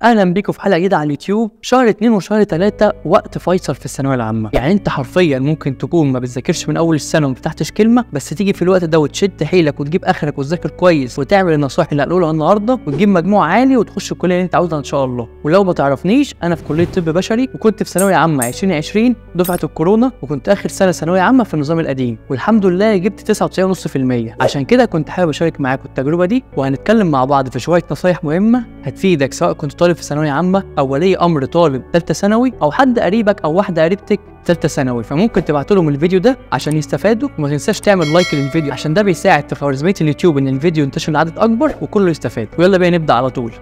اهلا بيكم في حلقه جديده على اليوتيوب. شهر 2 وشهر 3 وقت فيصل في الثانويه العامه، يعني انت حرفيا ممكن تكون ما بتذاكرش من اول السنه وما فتحتش كلمه، بس تيجي في الوقت ده وتشد حيلك وتجيب اخرك وتذاكر كويس وتعمل النصائح اللي هنقولها النهارده وتجيب مجموع عالي وتخش الكليه اللي انت عاوزها ان شاء الله. ولو ما تعرفنيش، انا في كليه طب بشري وكنت في ثانويه عامه 2020 دفعه الكورونا، وكنت اخر سنه ثانويه عامه في النظام القديم، والحمد لله جبت 99.5%. عشان كده كنت حابب اشارك معاكم التجربه دي، وهنتكلم مع بعض في شويه نصايح مهمه هتفيدك، سواء كنت طالب في ثانويه عامه او ولي امر طالب ثالثه ثانوي او حد قريبك او واحده قريبتك ثالثه ثانوي. فممكن تبعت لهم الفيديو ده عشان يستفادوا، وما تنساش تعمل لايك للفيديو عشان ده بيساعد في خوارزميه اليوتيوب ان الفيديو ينتشر لعدد اكبر وكله يستفاد. ويلا بينا نبدا على طول.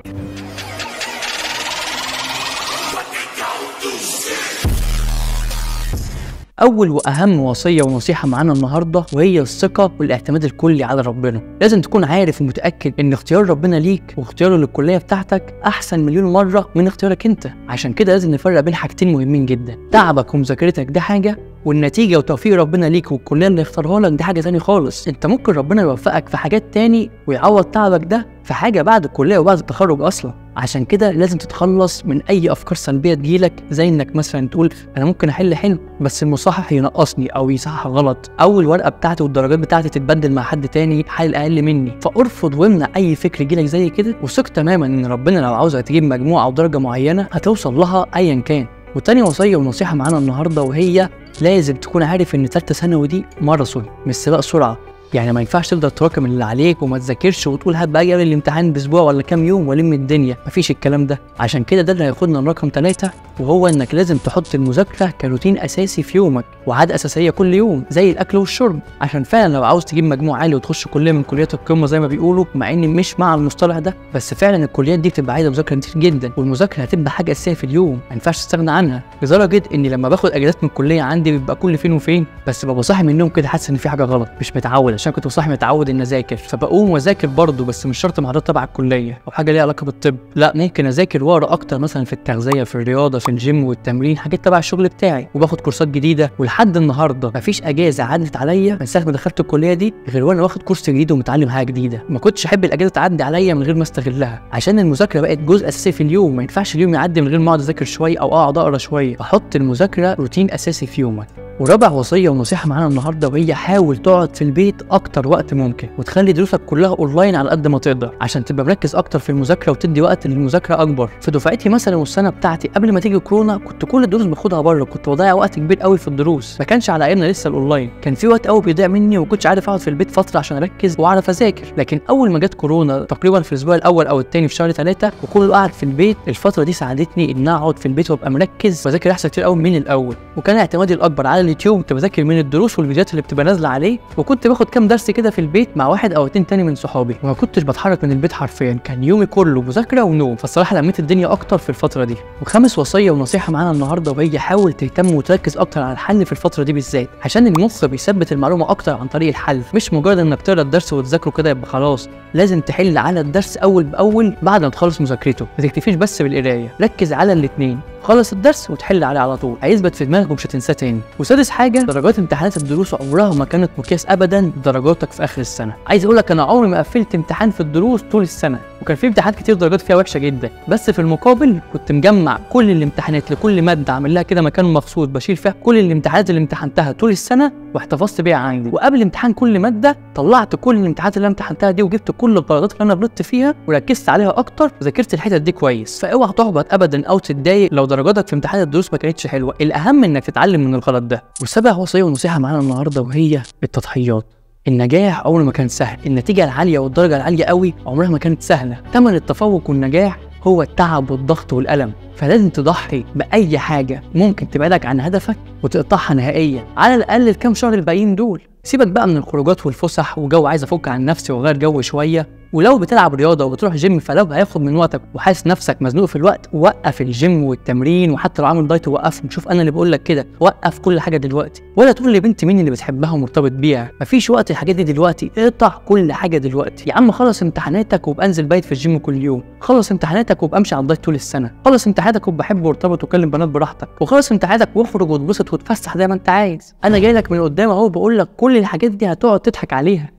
أول وأهم وصية ونصيحة معانا النهاردة وهي الثقة والاعتماد الكلي على ربنا. لازم تكون عارف ومتأكد إن اختيار ربنا ليك واختياره للكلية بتاعتك أحسن مليون مرة من اختيارك أنت. عشان كده لازم نفرق بين حاجتين مهمين جدا، تعبك ومذاكرتك ده حاجة، والنتيجة وتوفيق ربنا ليك والكلية اللي اختارها لك دي حاجة تاني خالص. انت ممكن ربنا يوفقك في حاجات تاني ويعوض تعبك ده في حاجة بعد الكلية وبعد التخرج أصلا. عشان كده لازم تتخلص من أي أفكار سلبية تجيلك، زي إنك مثلا تقول أنا ممكن أحل حلو بس المصحح ينقصني أو يصحح غلط، أو الورقة بتاعتي والدرجات بتاعتي تتبدل مع حد تاني حل أقل مني. فارفض وامنع أي فكر يجيلك زي كده، وثق تماما إن ربنا لو عاوزك تجيب مجموعة أو درجة معينة هتوصل لها أيا كان. وتاني وصية ونصيحة معانا النهاردة وهي لازم تكون عارف ان ثالثه ثانوي دي ماراثون مش سباق سرعه. يعني ما ينفعش تفضل تراكم اللي عليك وما تذاكرش وتقول هات بقى قبل الامتحان باسبوع ولا كام يوم والم الدنيا، مفيش الكلام ده. عشان كده ده اللي هياخدنا لرقم 3، وهو انك لازم تحط المذاكره كروتين اساسي في يومك وعاده اساسيه كل يوم زي الاكل والشرب، عشان فعلا لو عاوز تجيب مجموع عالي وتخش كليه من كليات القمه زي ما بيقولوا، مع اني مش مع المصطلح ده، بس فعلا الكليات دي بتبقى عايزه مذاكره كتير جدا، والمذاكره هتبقى حاجه اساسيه في اليوم ما ينفعش تستغنى عنها. لدرجه اني لما باخد اجازات من الكليه عندي بيبقى كل فين وفين، بس ببقى صاحي من النوم كده حاسس ان في حاجه غلط، مش متعود، عشان كنت صاحي متعود ان اذاكر، فبقوم واذاكر برضه، بس مش شرط محاضرات تبع الكليه او حاجه ليها علاقه بالطب، لا ممكن اذاكر واقرا اكتر مثلا في التغذيه، في الرياضه، في الجيم والتمرين، حاجات تبع الشغل بتاعي، وباخد كورسات جديده. ولحد النهارده مفيش اجازه عدت عليا من ساعه ما دخلت الكليه دي غير وانا واخد كورس جديد ومتعلم حاجه جديده. ما كنتش احب الاجازه تعدي عليا من غير ما استغلها، عشان المذاكره بقت جزء اساسي في اليوم. ما ينفعش اليوم يعدي من غير ما اقعد اذاكر شويه او اقعد اقرا شويه. فحط المذاكره روتين اساسي في يومك. ورابع وصيه ونصيحه معانا النهارده وهي حاول تقعد في البيت اكتر وقت ممكن، وتخلي دروسك كلها اونلاين على قد ما تقدر، عشان تبقى مركز اكتر في المذاكره وتدي وقت للمذاكره اكبر. في دفعتي مثلا والسنه بتاعتي قبل ما تيجي كورونا كنت كل الدروس باخدها بره، كنت بضيع وقت كبير قوي في الدروس، ما كانش على ايامنا لسه الاونلاين، كان في وقت قوي بيضيع مني وما كنتش عارف اقعد في البيت فتره عشان اركز واعرف اذاكر. لكن اول ما جت كورونا تقريبا في الاسبوع الاول او الثاني في شهر 3 وكله قاعد في البيت، الفتره دي ساعدتني ان اقعد في البيت وابقى مركز واذاكر احسن كتير قوي من الاول. وكان اعتمادي الاكبر على اليوتيوب، كنت بذاكر من الدروس والفيديوهات اللي بتبقى نازله عليه، وكنت باخد كام درس كده في البيت مع واحد او اتنين تاني من صحابي، وما كنتش بتحرك من البيت حرفيا، كان يومي كله مذاكره ونوم. فالصراحه لميت الدنيا اكتر في الفتره دي. وخامس وصيه ونصيحه معانا النهارده وهي حاول تهتم وتركز اكتر على الحل في الفتره دي بالذات، عشان المخ بيثبت المعلومه اكتر عن طريق الحل، مش مجرد انك تقرا الدرس وتذاكره كده يبقى خلاص. لازم تحل على الدرس اول باول بعد ما تخلص مذاكرته، ما تكتفيش بس بالقرايه، ركز على الاثنين، خلص الدرس وتحل عليه على طول، هيثبت في دماغك ومش هتنساه تاني. وسادس حاجه، درجات امتحانات الدروس عمرها ما كانت مقياس ابدا بدرجاتك في اخر السنه. عايز اقول لك انا عمري ما قفلت امتحان في الدروس طول السنه، وكان في امتحانات كتير درجات فيها وحشه جدا، بس في المقابل كنت مجمع كل الامتحانات لكل ماده، عامل لها كده مكان مخصوص بشيل فيها كل الامتحانات اللي امتحنتها طول السنه واحتفظت بيها عندي. وقبل امتحان كل ماده طلعت كل الامتحانات اللي انا امتحنتها دي وجبت كل الغلطات اللي انا غلطت فيها وركزت عليها اكتر وذاكرت الحتت دي كويس. فاوعى تحبط ابدا او تتضايق لو درجاتك في امتحان الدروس ما كانتش حلوه، الاهم انك تتعلم من الغلط ده. والسابع وصيه ونصيحه معانا النهارده وهي التضحيات. النجاح عمره ما كان سهل، النتيجه العاليه والدرجه العاليه قوي عمرها ما كانت سهله، ثمن التفوق والنجاح هو التعب والضغط والألم. فلازم تضحي بأي حاجة ممكن تبعدك عن هدفك وتقطعها نهائيا، على الأقل الكام شهر الباقيين دول. سيبك بقى من الخروجات والفسح وجو عايز افك عن نفسي وغير جو شويه، ولو بتلعب رياضه وبتروح جيم فلو هياخد من وقتك وحاسس نفسك مزنوق في الوقت، وقف الجيم والتمرين، وحتى لو عامل دايت وقفه. شوف انا اللي بقول لك كده، وقف كل حاجه دلوقتي. ولا تقول لبنت مين اللي بتحبها ومرتبط بيها، مفيش وقت الحاجات دي دلوقتي، اقطع كل حاجه دلوقتي. يا عم خلص امتحاناتك وابقى انزل بايت في الجيم كل يوم، خلص امتحاناتك وابقى امشي على الدايت طول السنه، خلص امتحاناتك وابقى حب وارتبط وكلم بنات براحتك، وخلص امتحاناتك واخرج واتبسط وتفسح زي ما انت عايز. انا جاي لك من قدام اهو بقول لك كل الحاجات دي هتقعد تضحك عليها،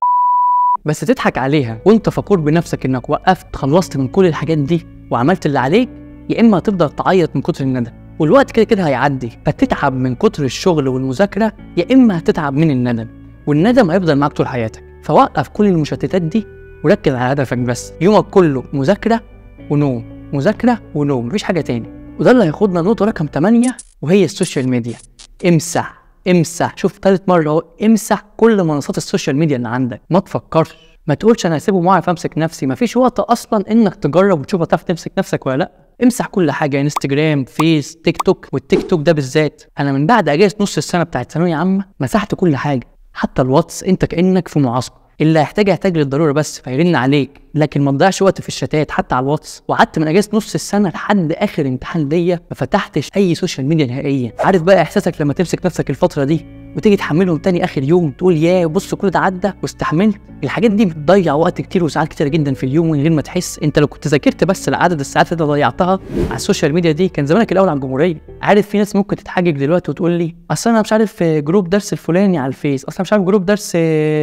بس تضحك عليها وانت فخور بنفسك انك وقفت خلصت من كل الحاجات دي وعملت اللي عليك، يا اما هتفضل تعيط من كتر الندم، والوقت كده كده هيعدي، فتتعب من كتر الشغل والمذاكره، يا اما هتتعب من الندم، والندم هيفضل معاك طول حياتك. فوقف كل المشتتات دي وركز على هدفك بس. يومك كله مذاكره ونوم، مذاكره ونوم، مفيش حاجه تاني. وده اللي هياخدنا نقطه رقم 8، وهي السوشيال ميديا. امسح شوف تالت مره اهو، امسح كل منصات السوشيال ميديا اللي عندك. ما تفكرش، ما تقولش انا هسيبه واعرف امسك نفسي. مفيش وقت اصلا انك تجرب وتشوف هتعرف تمسك نفسك ولا لا. امسح كل حاجه، انستجرام، فيس، تيك توك. والتيك توك ده بالذات انا من بعد اجازه نص السنه بتاعت ثانويه عامه مسحت كل حاجه، حتى الواتس. انت كانك في معسكر، اللي هيحتاج للضروره بس فيرن عليك، لكن ما تضيعش وقت في الشتات حتى على الواتس. وقعدت من اجازه نص السنه لحد اخر امتحان ليا ما فتحتش اي سوشيال ميديا نهائيا. عارف بقى احساسك لما تمسك نفسك الفتره دي وتيجي تحملهم تاني اخر يوم، تقول يا بص كل ده عدى واستحملت. الحاجات دي بتضيع وقت كتير وساعات كتير جدا في اليوم من غير ما تحس. انت لو كنت ذاكرت بس لعدد الساعات اللي ضيعتها على السوشيال ميديا دي كان زمانك الاول على الجمهوريه. عارف في ناس ممكن تتحجج دلوقتي وتقول لي اصل انا مش عارف جروب درس الفلاني على الفيس، اصلا مش عارف جروب درس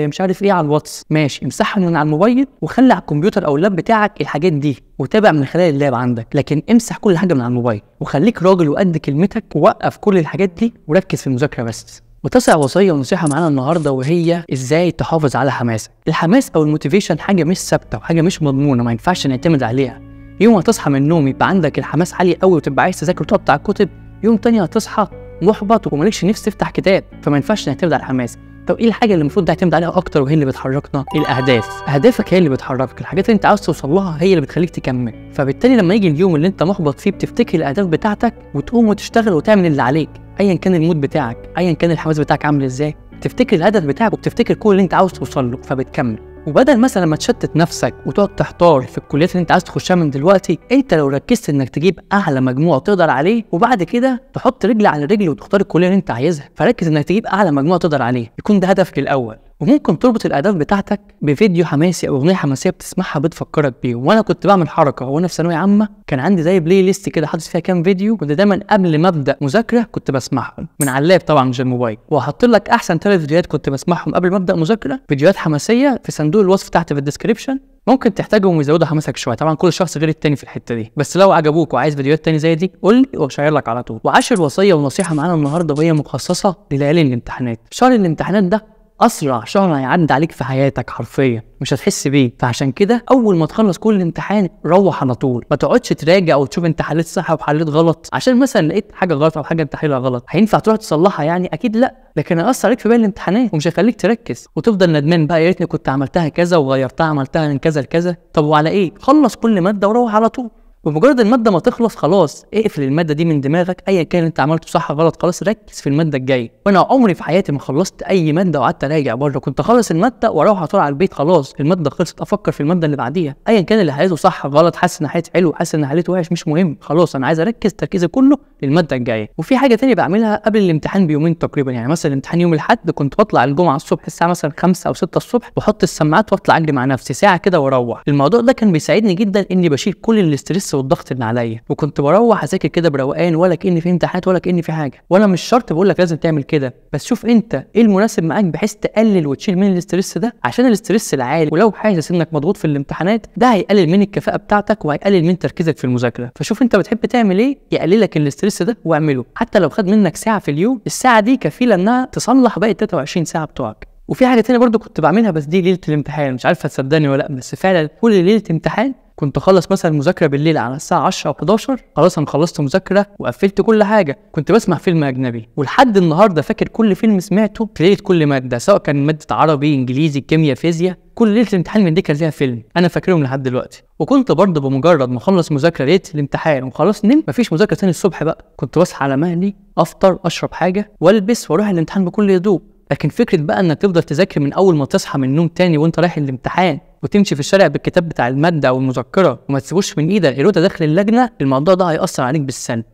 مش عارف ايه على الواتس. ماشي، امسحها من على الموبايل وخلي على الكمبيوتر او اللاب بتاعك الحاجات دي وتابع من خلال اللاب عندك، لكن امسح كل حاجه من على الموبايل وخليك راجل وقد كلمتك ووقف كل الحاجات دي وركز في المذاكره بس. وتسع وصيه ونصيحه معانا النهارده، وهي ازاي تحافظ على حماسك. الحماس او الموتيفيشن حاجه مش ثابته وحاجه مش مضمونه، ما ينفعش نعتمد عليها. يوم هتصحى من النوم يبقى عندك الحماس عالي قوي وتبقى عايز تذاكر وتقطع الكتب، يوم تاني هتصحى محبط ومالكش نفس تفتح كتاب، فما ينفعش نعتمد على الحماس. طب ايه الحاجه اللي المفروض تعتمد عليها اكتر وهي اللي بتحركنا؟ الاهداف. اهدافك هي اللي بتحركك، الحاجات اللي انت عاوز توصل لها هي اللي بتخليك تكمل. فبالتالي لما يجي اليوم اللي انت محبط فيه بتفتكر الاهداف بتاعتك وتقوم وتشتغل وتعمل اللي عليك، ايا كان المود بتاعك، ايا كان الحماس بتاعك عامل ازاي، تفتكر الهدف بتاعك وبتفتكر كل اللي انت عاوز توصل له فبتكمل. وبدل مثلا ما تشتت نفسك وتقعد تحتار في الكليات اللي انت عايز تخشها من دلوقتي، انت لو ركزت انك تجيب اعلى مجموع تقدر عليه وبعد كده تحط رجل على رجل وتختار الكليه اللي انت عايزها، فركز انك تجيب اعلى مجموع تقدر عليه، يكون ده هدفك الاول. وممكن تربط الاهداف بتاعتك بفيديو حماسي او اغنيه حماسيه بتسمعها بتفكرك بيه. وانا كنت بعمل حركه وانا في ثانويه عامه، كان عندي زي بلاي ليست كده حاطط فيها كام فيديو، كنت دايما قبل ما ابدا مذاكره كنت بسمعهم من على اللاب طبعا مش الموبايل، وهحط لك احسن 3 فيديوهات كنت بسمعهم قبل ما ابدا مذاكره، فيديوهات حماسيه في صندوق الوصف تحت في الديسكريبشن، ممكن تحتاجهم ويزودوا حماسك شويه. طبعا كل شخص غير التاني في الحته دي، بس لو عجبوك وعايز فيديوهات تاني زي دي قول لي واشير لك على طول. وعاشر وصيه ونصيحه معانا النهارده وهي مخصصه لليالي الامتحانات. شهر الامتحانات ده اسرع شهر هيعدي عليك في حياتك حرفيا، مش هتحس بيه. فعشان كده اول ما تخلص كل امتحان روح على طول، ما تقعدش تراجع او تشوف انت حليت صح وحليت غلط عشان مثلا لقيت حاجه غلط او حاجه انت حلها غلط. هينفع تروح تصلحها يعني؟ اكيد لا، لكن هيأثر عليك في باقي الامتحانات ومش هيخليك تركز وتفضل ندمان بقى يا ريتني كنت عملتها كذا وغيرتها عملتها من كذا لكذا. طب وعلى ايه؟ خلص كل ماده وروح على طول. بمجرد الماده ما تخلص خلاص اقفل الماده دي من دماغك، ايا كان انت عملته صح غلط خلاص ركز في الماده الجايه. وانا عمري في حياتي ما خلصت اي ماده وقعدت اراجع بره، كنت اخلص الماده واروح على طول على البيت، خلاص الماده خلصت افكر في الماده اللي بعديها، ايا كان اللي حليته صح غلط، حاسس ان حليت حلو حاسس ان حليت وحش مش مهم، خلاص انا عايز اركز تركيزي كله للماده الجايه. وفي حاجه ثانيه بعملها قبل الامتحان بيومين تقريبا، يعني مثلا الامتحان يوم الاحد كنت بطلع الجمعه الصبح الساعه مثلا 5 او 6 الصبح واحط السماعات واطلع اجري مع نفسي ساعه كده واروح. الموضوع ده كان بيساعدني جدا اني بشيل كل الاسترس والضغط اللي عليا، وكنت بروح اذاكر كده بروقان ولا كأني في امتحانات ولا كأني في حاجه. وانا مش شرط بقول لك لازم تعمل كده، بس شوف انت ايه المناسب معاك بحيث تقلل وتشيل من الاسترس ده، عشان الاسترس العالي ولو حاسس انك مضغوط في الامتحانات ده هيقلل من الكفاءه بتاعتك وهيقلل من تركيزك في المذاكره. فشوف انت بتحب تعمل ايه يقللك الاسترس ده واعمله، حتى لو خد منك ساعه في اليوم، الساعه دي كفيله انها تصلح باقي 23 ساعه بتوعك. وفي حاجه تانية برضو كنت بعملها بس دي ليله الامتحان، مش عارف هتصدقني ولا لا، بس فعلا كل ليله امتحان كنت اخلص مثلا مذاكره بالليل على الساعه 10 او 11 خلاص انا خلصت مذاكره وقفلت كل حاجه، كنت بسمع فيلم اجنبي. ولحد النهارده فاكر كل فيلم سمعته في ليله كل ماده، سواء كان ماده عربي انجليزي كيمياء فيزياء، كل ليله الامتحان من دي كان ليها فيلم انا فاكرهم لحد دلوقتي. وكنت برضه بمجرد ما اخلص مذاكره ليله الامتحان وخلاص نمت مفيش مذاكره تاني الصبح بقى، كنت بصحى على مهلي افطر اشرب حاجه والبس واروح الامتحان بكل هدوء. لكن فكره بقى انك تفضل تذاكر من اول ما تصحى من النوم تاني وانت رايح الامتحان وتمشي في الشارع بالكتاب بتاع الماده او المذكره وما تسيبوش من ايدك غير وانت داخل اللجنه، الموضوع ده هيأثر عليك بالسلب.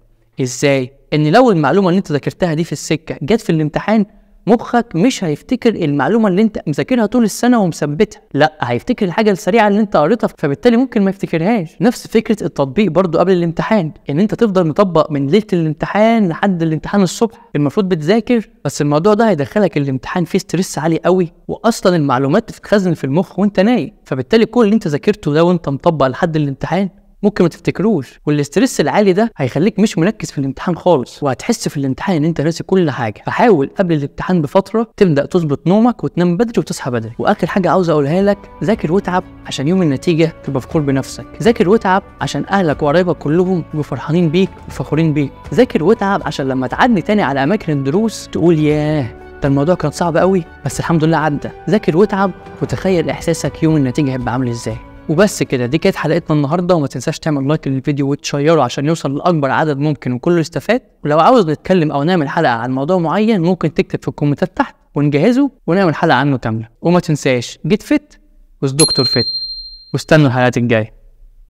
ازاي؟ ان لو المعلومه اللي انت ذاكرتها دي في السكه جت في الامتحان مخك مش هيفتكر المعلومه اللي انت مذاكرها طول السنه ومثبتها، لا هيفتكر الحاجه السريعه اللي انت قريتها، فبالتالي ممكن ما يفتكرهاش. نفس فكره التطبيق برضو قبل الامتحان، ان انت تفضل مطبق من ليله الامتحان لحد الامتحان الصبح المفروض بتذاكر، بس الموضوع ده هيدخلك الامتحان فيه ستريس عالي قوي، واصلا المعلومات بتتخزن في المخ وانت نايم، فبالتالي كل اللي انت ذاكرته ده وانت مطبق لحد الامتحان ممكن ما تفتكروش، والاسترس العالي ده هيخليك مش مركز في الامتحان خالص، وهتحس في الامتحان ان انت ناسي كل حاجه. فحاول قبل الامتحان بفتره تبدا تظبط نومك وتنام بدري وتصحى بدري. واخر حاجه عاوز اقولها لك، ذاكر واتعب عشان يوم النتيجه تبقى فخور بنفسك. ذاكر واتعب عشان اهلك وقرايبك كلهم يبقوا فرحانين بيك وفخورين بيك. ذاكر واتعب عشان لما تعدي تاني على اماكن الدروس تقول ياه ده الموضوع كان صعب قوي بس الحمد لله عدى. ذاكر واتعب وتخيل احساسك يوم النتيجه هيبقى عامل ازاي. وبس كده، دي كانت حلقتنا النهارده، وما تنساش تعمل لايك للفيديو وتشيره عشان يوصل لاكبر عدد ممكن وكله يستفاد. ولو عاوز نتكلم او نعمل حلقه عن موضوع معين ممكن تكتب في الكومنتات تحت ونجهزه ونعمل حلقه عنه كامله. وما تنساش جيت فت وذ دكتور فت، واستنوا الحلقات الجايه.